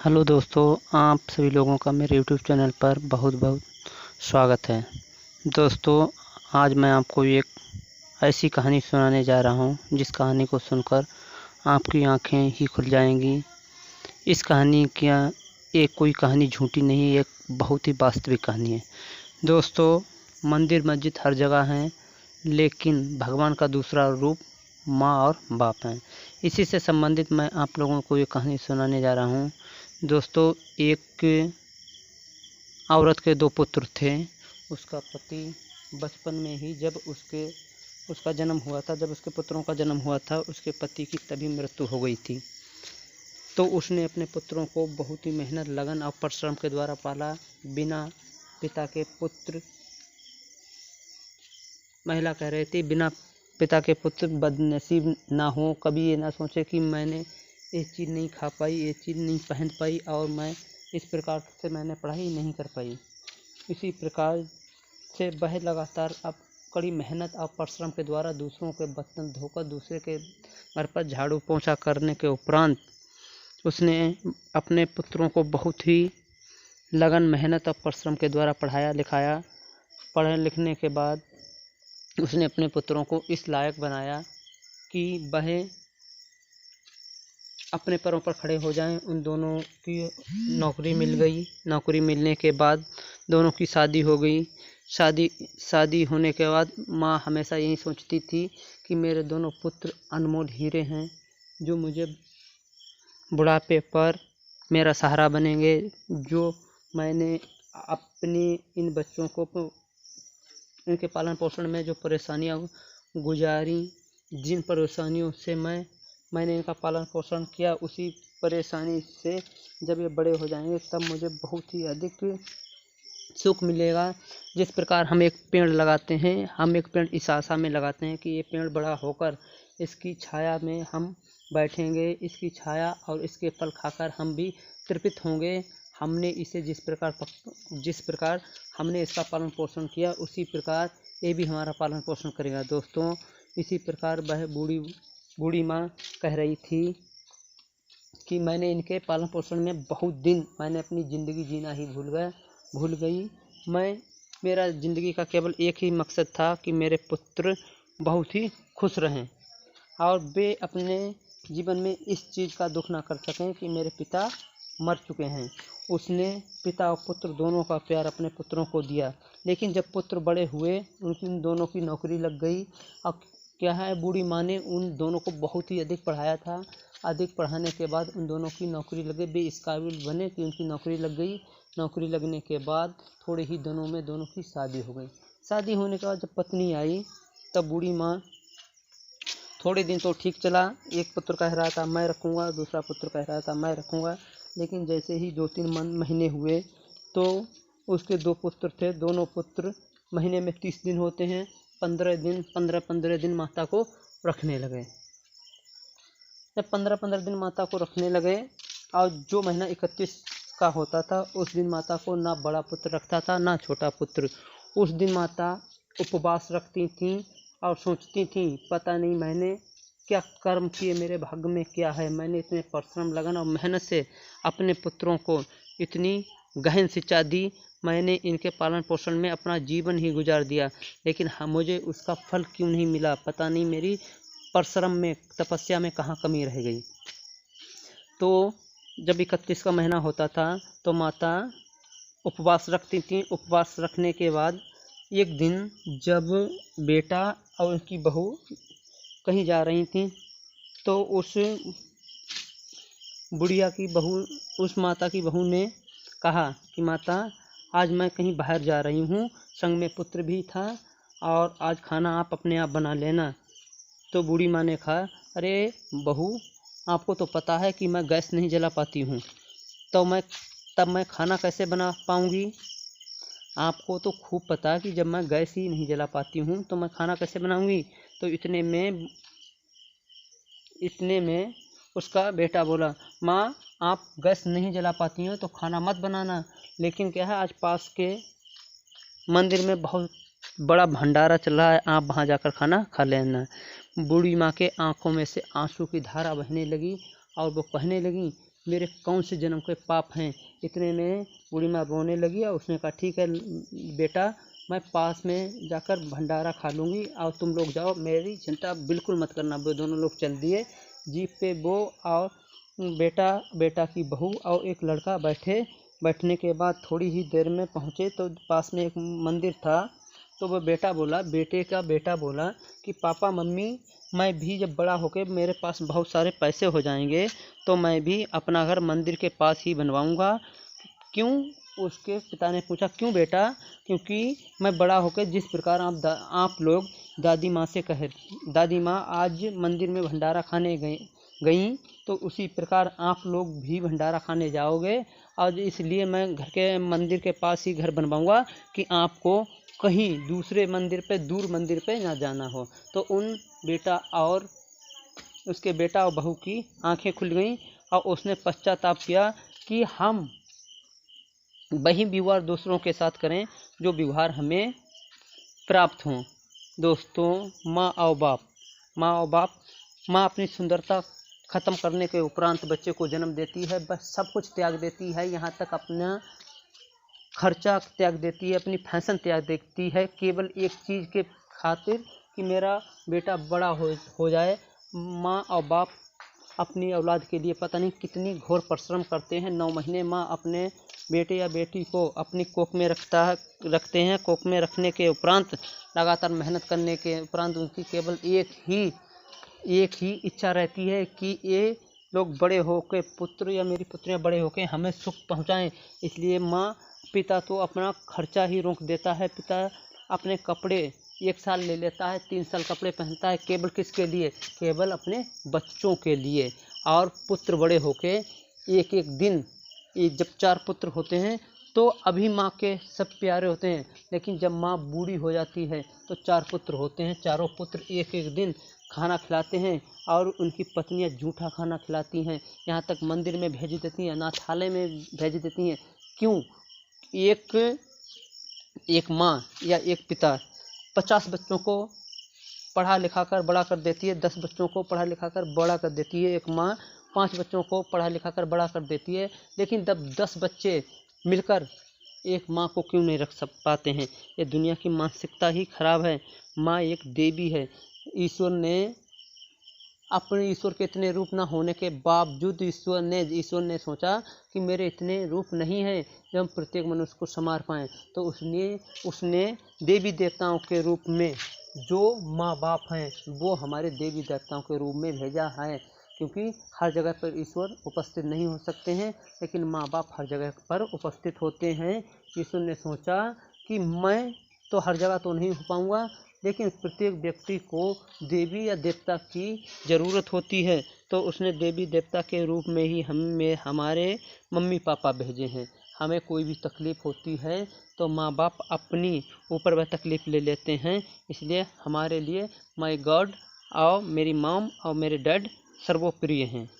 Hello दोस्तों, आप सभी लोगों का मेरे यूट्यूब चैनल पर बहुत बहुत स्वागत है। दोस्तों, आज मैं आपको एक ऐसी कहानी सुनाने जा रहा हूं जिस कहानी को सुनकर आपकी आंखें ही खुल जाएंगी। इस कहानी की एक कोई कहानी झूठी नहीं, एक बहुत ही वास्तविक कहानी है। दोस्तों, मंदिर मस्जिद हर जगह हैं, लेकिन भगवान का दूसरा रूप माँ और बाप हैं। इसी से संबंधित मैं आप लोगों को ये कहानी सुनाने जा रहा हूँ। दोस्तों, एक औरत के 2 पुत्र थे। उसका पति बचपन में ही जब उसका जन्म हुआ था, जब उसके पुत्रों का जन्म हुआ था, उसके पति की तभी मृत्यु हो गई थी। तो उसने अपने पुत्रों को बहुत ही मेहनत, लगन और परिश्रम के द्वारा पाला। बिना पिता के पुत्र, महिला कह रही थी, बिना पिता के पुत्र बदनसीब ना हो। कभी ये ना सोचे कि मैंने ये चीज़ नहीं खा पाई, ये चीज़ नहीं पहन पाई और मैं इस प्रकार से मैंने पढ़ाई नहीं कर पाई। इसी प्रकार से वह लगातार अब कड़ी मेहनत और परिश्रम के द्वारा दूसरों के बर्तन धोकर, दूसरे के घर पर झाड़ू पोंछा करने के उपरांत उसने अपने पुत्रों को बहुत ही लगन, मेहनत और परिश्रम के द्वारा पढ़ाया लिखाया। पढ़ने लिखने के बाद उसने अपने पुत्रों को इस लायक बनाया कि वह अपने पैरों पर खड़े हो जाएं। उन दोनों की नौकरी मिल गई। नौकरी मिलने के बाद दोनों की शादी हो गई। शादी होने के बाद माँ हमेशा यही सोचती थी कि मेरे दोनों पुत्र अनमोल हीरे हैं, जो मुझे बुढ़ापे पर मेरा सहारा बनेंगे। जो मैंने अपनी इन बच्चों को, इनके पालन पोषण में जो परेशानियाँ गुजारी, जिन परेशानियों से मैंने इनका पालन पोषण किया, उसी परेशानी से जब ये बड़े हो जाएंगे तब मुझे बहुत ही अधिक सुख मिलेगा। जिस प्रकार हम एक पेड़ लगाते हैं, हम एक पेड़ इस आशा में लगाते हैं कि ये पेड़ बड़ा होकर इसकी छाया में हम बैठेंगे, इसकी छाया और इसके फल खाकर हम भी तृप्त होंगे। हमने इसे जिस प्रकार हमने इसका पालन पोषण किया, उसी प्रकार ये भी हमारा पालन पोषण करेगा। दोस्तों, इसी प्रकार वह बूढ़ी माँ कह रही थी कि मैंने इनके पालन पोषण में बहुत दिन मैंने अपनी ज़िंदगी जीना ही भूल गई। मेरा ज़िंदगी का केवल एक ही मकसद था कि मेरे पुत्र बहुत ही खुश रहें और वे अपने जीवन में इस चीज़ का दुख ना कर सकें कि मेरे पिता मर चुके हैं। उसने पिता और पुत्र दोनों का प्यार अपने पुत्रों को दिया, लेकिन जब पुत्र बड़े हुए, उन दोनों की नौकरी लग गई। अब क्या है, बूढ़ी माँ ने उन दोनों को बहुत ही अधिक पढ़ाया था। अधिक पढ़ाने के बाद उन दोनों की नौकरी लग गई। वे इस काबिल बने कि उनकी नौकरी लग गई। नौकरी लगने के बाद थोड़े ही दिनों में दोनों की शादी हो गई। शादी होने के बाद जब पत्नी आई, तब बूढ़ी माँ, थोड़े दिन तो ठीक चला। एक पुत्र कह रहा था मैं रखूँगा, दूसरा पुत्र कह रहा था मैं रखूँगा। लेकिन जैसे ही 2-3 महीने हुए तो उसके 2 पुत्र थे। दोनों पुत्र, महीने में 30 दिन होते हैं, 15 दिन माता को रखने लगे। जब 15 दिन माता को रखने लगे और जो महीना 31 का होता था, उस दिन माता को ना बड़ा पुत्र रखता था ना छोटा पुत्र। उस दिन माता उपवास रखती थीं और सोचती थीं, पता नहीं मैंने क्या कर्म किए, मेरे भाग्य में क्या है। मैंने इतने परिश्रम, लगन और मेहनत से अपने पुत्रों को इतनी गहन शिक्षा दी, मैंने इनके पालन पोषण में अपना जीवन ही गुजार दिया, लेकिन मुझे उसका फल क्यों नहीं मिला। पता नहीं मेरी परिश्रम में, तपस्या में कहाँ कमी रह गई। तो जब 31 का महीना होता था तो माता उपवास रखती थी। उपवास रखने के बाद एक दिन जब बेटा और उनकी बहू कहीं जा रही थी, तो उस माता की बहू ने कहा कि माता, आज मैं कहीं बाहर जा रही हूँ, संग में पुत्र भी था और आज खाना आप अपने आप बना लेना। तो बूढ़ी माँ ने कहा, अरे बहू, आपको तो पता है कि मैं गैस नहीं जला पाती हूँ, तो तब मैं खाना कैसे बना पाऊँगी। आपको तो खूब पता है कि जब मैं गैस ही नहीं जला पाती हूँ तो मैं खाना कैसे बनाऊँगी। तो इतने में उसका बेटा बोला, माँ, आप गैस नहीं जला पाती हैं तो खाना मत बनाना, लेकिन क्या है, आज पास के मंदिर में बहुत बड़ा भंडारा चल रहा है, आप वहाँ जाकर खाना खा लेना। बूढ़ी माँ के आंखों में से आंसू की धारा बहने लगी और वो कहने लगी मेरे कौन से जन्म के पाप हैं। इतने में बूढ़ी माँ रोने लगी और उसने कहा ठीक है बेटा, मैं पास में जाकर भंडारा खा लूँगी और तुम लोग जाओ, मेरी चिंता बिल्कुल मत करना। वो दोनों लोग चल दिए जीप पे, वो और बेटा की बहू और एक लड़का बैठने के बाद थोड़ी ही देर में पहुँचे तो पास में एक मंदिर था। तो वो बेटे का बेटा बोला कि पापा मम्मी, मैं भी जब बड़ा होकर मेरे पास बहुत सारे पैसे हो जाएंगे तो मैं भी अपना घर मंदिर के पास ही बनवाऊंगा। क्यों? उसके पिता ने पूछा क्यों बेटा? क्योंकि मैं बड़ा होकर जिस प्रकार आप लोग दादी माँ से कहे, दादी माँ आज मंदिर में भंडारा खाने गई तो उसी प्रकार आप लोग भी भंडारा खाने जाओगे, और इसलिए मैं घर के मंदिर के पास ही घर बनवाऊंगा कि आपको कहीं दूसरे मंदिर पे, दूर मंदिर पे ना जाना हो। तो उन बेटा और उसके बेटा और बहू की आंखें खुल गईं और उसने पश्चाताप किया कि हम वही व्यवहार दूसरों के साथ करें जो व्यवहार हमें प्राप्त हों। दोस्तों, माँ और बाप माँ अपनी सुंदरता ख़त्म करने के उपरांत बच्चे को जन्म देती है, बस सब कुछ त्याग देती है, यहाँ तक अपना खर्चा त्याग देती है, अपनी फैशन त्याग देती है, केवल एक चीज़ के खातिर कि मेरा बेटा बड़ा हो जाए। माँ और बाप अपनी औलाद के लिए पता नहीं कितनी घोर परिश्रम करते हैं। 9 महीने माँ अपने बेटे या बेटी को अपनी कोख में रखते हैं। कोख में रखने के उपरांत लगातार मेहनत करने के उपरांत उनकी केवल एक ही इच्छा रहती है कि ये लोग बड़े होकर, पुत्र या मेरी पुत्रियां बड़े होकर हमें सुख पहुंचाएं। इसलिए पिता तो अपना खर्चा ही रोक देता है। पिता अपने कपड़े 1 साल ले लेता है, 3 साल कपड़े पहनता है, केवल किसके लिए? केवल अपने बच्चों के लिए। और पुत्र बड़े होके एक दिन, जब 4 पुत्र होते हैं तो अभी माँ के सब प्यारे होते हैं, लेकिन जब माँ बूढ़ी हो जाती है तो 4 पुत्र होते हैं। चारों पुत्र एक दिन खाना खिलाते हैं और उनकी पत्नियां जूठा खाना खिलाती हैं, यहाँ तक मंदिर में भेज देती हैं, अनाथालय में भेज देती हैं। क्यों? एक माँ या एक पिता 50 बच्चों को पढ़ा लिखा कर बड़ा कर देती है, 10 बच्चों को पढ़ा लिखा कर बड़ा कर देती है। एक माँ 5 बच्चों को पढ़ा लिखा कर बड़ा कर देती है, लेकिन जब 10 बच्चे मिलकर एक माँ को क्यों नहीं रख पाते हैं? ये दुनिया की मानसिकता ही खराब है। माँ एक देवी है। ईश्वर के इतने रूप न होने के बावजूद ईश्वर ने सोचा कि मेरे इतने रूप नहीं है जो हम प्रत्येक मनुष्य को संवार पाएँ, तो उसने देवी देवताओं के रूप में जो माँ बाप हैं वो हमारे देवी देवताओं के रूप में भेजा है। क्योंकि हर जगह पर ईश्वर उपस्थित नहीं हो सकते हैं, लेकिन माँ बाप हर जगह पर उपस्थित होते हैं। ईश्वर ने सोचा कि मैं तो हर जगह तो नहीं हो पाऊँगा, लेकिन प्रत्येक व्यक्ति को देवी या देवता की ज़रूरत होती है, तो उसने देवी देवता के रूप में ही हमारे मम्मी पापा भेजे हैं। हमें कोई भी तकलीफ़ होती है तो माँ बाप अपनी ऊपर वह तकलीफ़ ले लेते हैं। इसलिए हमारे लिए माय गॉड और मेरी मॉम और मेरे डैड सर्वोप्रिय हैं।